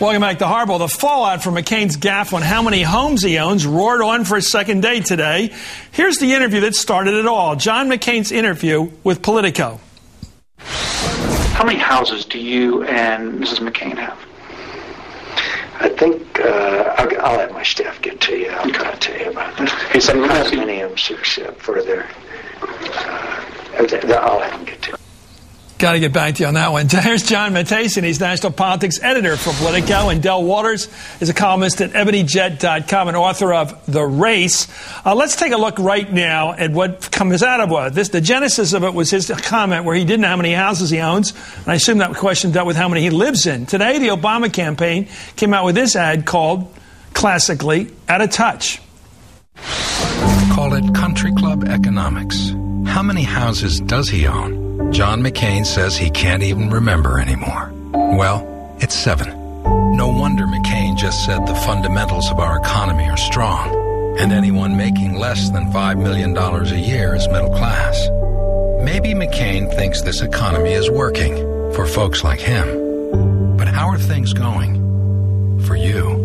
Welcome back to Hardball. The fallout from McCain's gaffe on how many homes he owns roared on for a second day today. Here's the interview that started it all. John McCain's interview with Politico. How many houses do you and Mrs. McCain have? I think I'll have my staff get to you. I'll kind of tell you about it. Because I'm not many of them further. I'll have them get to you. Got to get back to you on that one. Here's John Matthason. He's national politics editor for Politico, and Del Walters is a columnist at ebonyjet.com and author of The Race. Let's take a look right now at what comes out of this. The genesis of it was his comment where he didn't know how many houses he owns, and I assume that question dealt with how many he lives in. Today, the Obama campaign came out with this ad called, classically, Out of Touch. Call it country club economics. How many houses does he own? John McCain says he can't even remember anymore. Well, it's 7. No wonder McCain just said the fundamentals of our economy are strong, and anyone making less than $5 million a year is middle class. Maybe McCain thinks this economy is working for folks like him. But how are things going for you?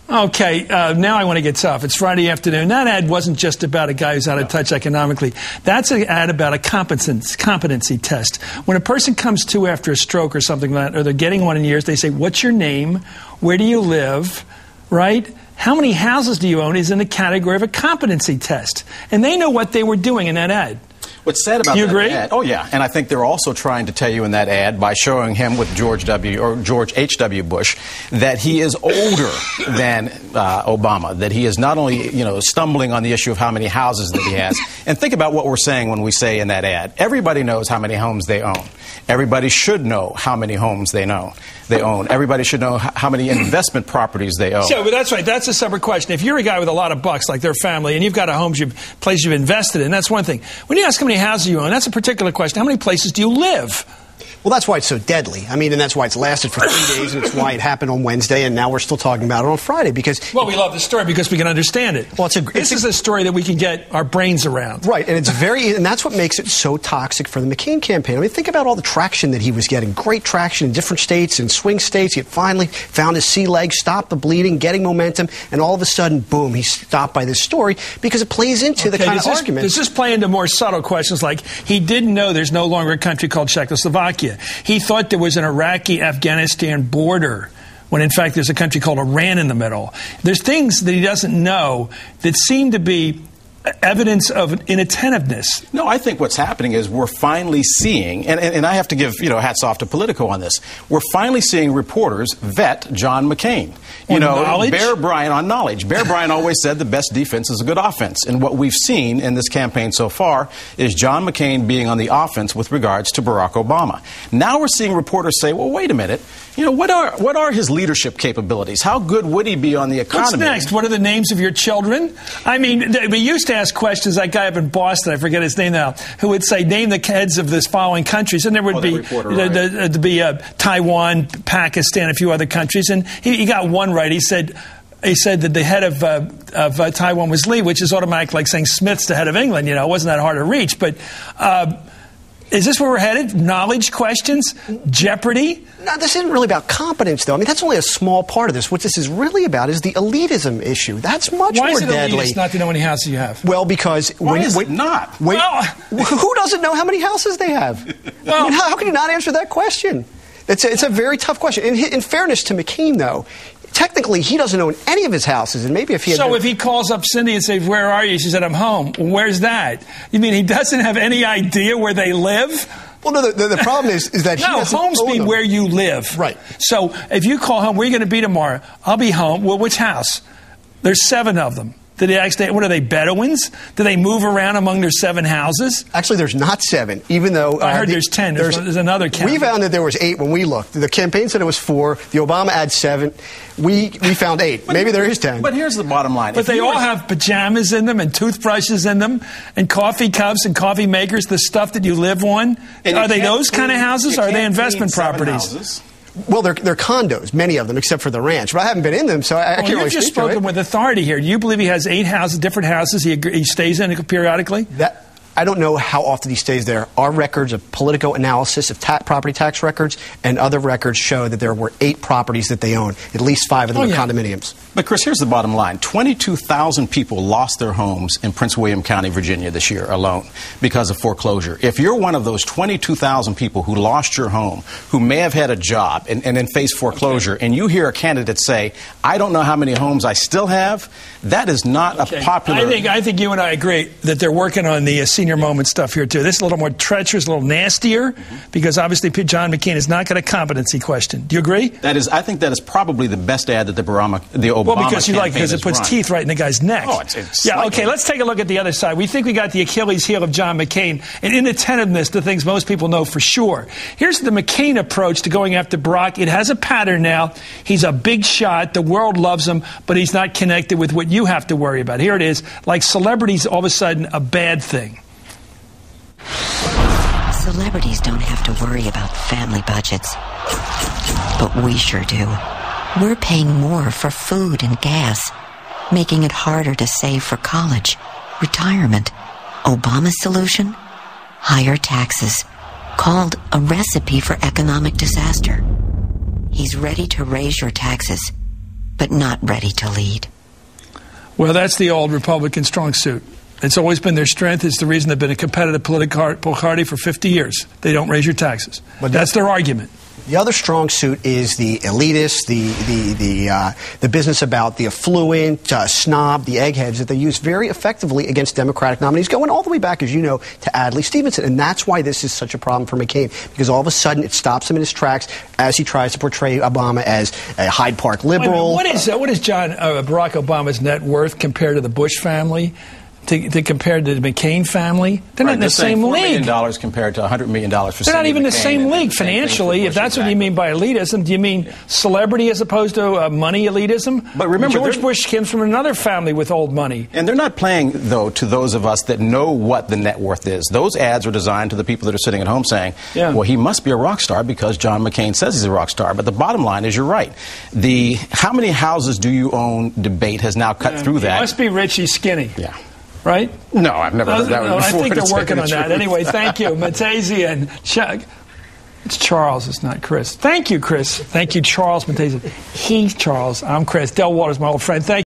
Okay, now I want to get tough. It's Friday afternoon. That ad wasn't just about a guy who's out of touch economically. That's an ad about a competency test. When a person comes to after a stroke or something like that, or they're getting one in years, they say, what's your name? Where do you live? Right? How many houses do you own is in the category of a competency test. And they know what they were doing in that ad. What's sad about you that agree? ad? Oh, yeah. And I think they're also trying to tell you in that ad by showing him with George H.W. Bush that he is older than Obama, that he is not only, stumbling on the issue of how many houses that he has. And think about what we're saying when we say in that ad. Everybody knows how many homes they own. Everybody should know how many homes they own. Everybody should know how many investment properties they own. So, but that's right. That's a separate question. If you're a guy with a lot of bucks, like their family, and you've got a place you've invested in, that's one thing. When you ask how many houses you own, that's a particular question. How many places do you live? Well, that's why it's so deadly. I mean, and that's why it's lasted for 3 days, and it's why it happened on Wednesday, and now we're still talking about it on Friday. Well, we love the story because we can understand it. Well, this is a story that we can get our brains around. Right, and and that's what makes it so toxic for the McCain campaign. I mean, think about all the traction that he was getting. Great traction in different states and swing states. He finally found his sea legs, stopped the bleeding, getting momentum, and all of a sudden, boom, he's stopped by this story because it plays into the kind of argument. Does this play into more subtle questions like he didn't know there's no longer a country called Czechoslovakia? He thought there was an Iraqi-Afghanistan border when, in fact, there's a country called Iran in the middle. There's things that he doesn't know that seem to be evidence of inattentiveness. No, I think what's happening is we're finally seeing, and I have to give hats off to Politico on this. We're finally seeing reporters vet John McCain. Knowledge? Bear Bryant on knowledge. Bear Bryant always said the best defense is a good offense. And what we've seen in this campaign so far is John McCain being on the offense with regards to Barack Obama. Now we're seeing reporters say, well, wait a minute. What are his leadership capabilities? How good would he be on the economy? What's next? What are the names of your children? I mean, we used to ask questions. That guy up in Boston, I forget his name now, who would say, name the heads of this following countries. And there would be Taiwan, Pakistan, a few other countries. And he got one right. He said that the head of Taiwan was Lee, which is automatic like saying Smith's the head of England. It wasn't that hard to reach. But is this where we're headed? Knowledge questions? Jeopardy? No, this isn't really about competence, though. I mean, that's only a small part of this. What this is really about is the elitism issue. That's much more deadly. Why is it elitist not to know how many houses you have? Well, because... Why is it not? Who doesn't know how many houses they have? I mean, how can you not answer that question? It's a very tough question. In fairness to McCain, though, technically, he doesn't own any of his houses, and maybe if he had... So if he calls up Cindy and says, where are you? She said, I'm home. Where's that? You mean he doesn't have any idea where they live? Well, no, the problem is that he doesn't homes own mean them. where you live. Right. So if you call home, where are you going to be tomorrow? I'll be home. Well, which house? There's 7 of them. What are they, Bedouins? Do they move around among their 7 houses? Actually, there's not 7, even though... I heard there's 10. There's another count. We found that there was 8 when we looked. The campaign said it was 4. The Obama ad 7. We found 8. Maybe there is 10. But here's the bottom line. But they all have pajamas in them and toothbrushes in them and coffee cups and coffee makers, the stuff that you live on. Are they those kind of houses, or are they investment properties? Well, they're condos, many of them, except for the ranch. But I haven't been in them, so I can't really speak to it. You've just spoken with authority here. Do you believe he has 8 houses, different houses he stays in periodically? I don't know how often he stays there. Our records of Politico analysis of property tax records and other records show that there were 8 properties that they own. At least 5 of them are condominiums. But, Chris, here's the bottom line. 22,000 people lost their homes in Prince William County, Virginia this year alone because of foreclosure. If you're one of those 22,000 people who lost your home, who may have had a job and then faced foreclosure, and you hear a candidate say, I don't know how many homes I still have, that is not a popular... I think you and I agree that they're working on the senior moment stuff here, too. This is a little more treacherous, a little nastier, because obviously John McCain has not got a competency question. Do you agree? I think that is probably the best ad that the Obama because it puts teeth right in the guy's neck. Oh, it's yeah, okay, let's take a look at the other side. We think we got the Achilles heel of John McCain and inattentiveness to things most people know for sure. Here's the McCain approach to going after Barack. It has a pattern now. He's a big shot. The world loves him, but he's not connected with what you have to worry about. Here it is, like celebrities all of a sudden a bad thing. Celebrities don't have to worry about family budgets, but we sure do. We're paying more for food and gas, making it harder to save for college, retirement. Obama's solution? Higher taxes, called a recipe for economic disaster. He's ready to raise your taxes, but not ready to lead. Well, that's the old Republican strong suit. It's always been their strength. It's the reason they've been a competitive political party for 50 years. They don't raise your taxes. But that's their argument. The other strong suit is the elitist, the business about the affluent, snob, the eggheads that they use very effectively against Democratic nominees, going all the way back, as you know, to Adlai Stevenson. And that's why this is such a problem for McCain, because all of a sudden it stops him in his tracks as he tries to portray Obama as a Hyde Park liberal. What is Barack Obama's net worth compared to the Bush family? To compare to the McCain family, they're not in the same league. $4 million compared to $100 million for they're not even McCain, the same league financially. If that's what you mean by elitism, do you mean celebrity as opposed to money elitism? But remember, George Bush came from another family with old money. And they're not playing, though, to those of us that know what the net worth is. Those ads are designed to the people that are sitting at home saying, well, he must be a rock star because John McCain says he's a rock star. But the bottom line is you're right. The how many houses do you own debate has now cut through that. He must be rich, he's skinny. Yeah. Right? No, I've never heard that one before. I think they're working on that. Anyway, thank you, Matezi and Chuck. It's Charles, it's not Chris. Thank you, Chris. Thank you, Charles Matezi. He's Charles. I'm Chris. Del Waters, my old friend. Thank you.